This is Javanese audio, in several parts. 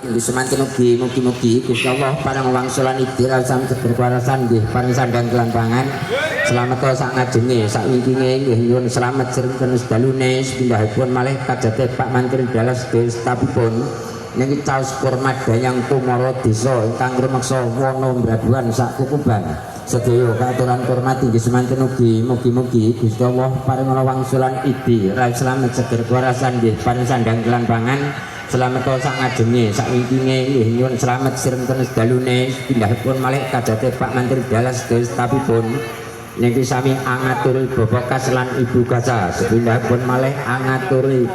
Semanten mugi-mugi Gusti Allah parang wangsulan idir sam berkuarasan nggih paring sandang kelampangan slamet sak ngajenge sak wingkinge nggih nyuwun slamet serinten sedalune pindhahipun malih kajate Pak Mantri Dalas Destapipun niki caos hormat dayang kumara desa ingkang rumeksa wana mbrabuhan sak kukuban sedaya katuran hormat nggih semanten mugi-mugi Gusti Allah paring wangsulan idir slamet seger kuarasan nggih paring sandang kelampangan selamat sak ngajenge sak wingkinge nggih nyuwun slamet sirenten sedalune pindhahipun malih kajate Pak Mantri Dalas Destapipun niki sami angaturi Bapak Kas lan Ibu Kaca sepindhahipun malih angaturi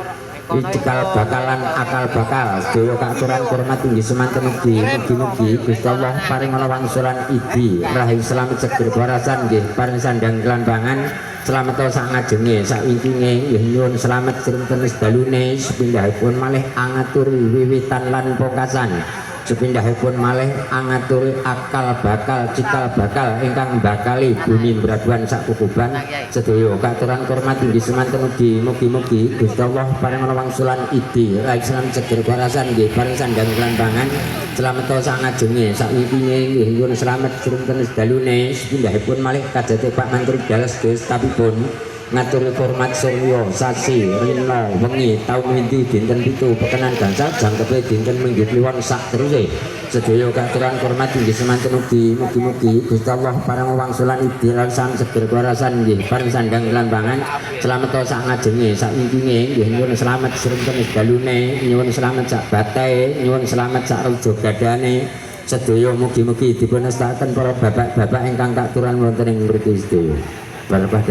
cikal bakalan akal bakal sedaya katuran hormat inggih semanten mugi-mugi Gusti Allah paring wangsulan idi rahing slamet seger warasan nggih paring sandang kelambangan selamat sak ngajenge sak wingkinge nggih nyuwun slamet sirenten sedalune sepindhahipun malih angaturi wiwitan lan pokasan sepindhahipun malih angaturi akal bakal cikal bakal ingkang bakali bumi mbrabuhan sak kukuban sedaya katuran hormat inggih semanten mugi-mugi Gusti Allah paring wangsulan idi raih salam seger warasan nggih paring sandang kelambangan selamat sak ngajenge sak wingkinge nggih nyuwun slamet sirenten sedalune sepindhahipun malih kajate Pak Mantri Dalas Destapipun ngatur hormat surya sasi rina wengi taun wingi dinten 7 pekenan gansal jangkepe dinten minggu kliwon sak teruse sedaya katuran hormat inggih semanten mugi-mugi Gusti Allah parang wangsulan idiran sang seger warasan nggih paring sandang kelambangan slamet sak ngajenge sak wingkinge nggih nyuwun slamet sirenten sedalune nyuwun slamet sak batahe nyuwun slamet sak rujo gadane sedaya mugi-mugi dipun astakaken para bapak-bapak ingkang katuran wonten ing mriki sedaya. Bapak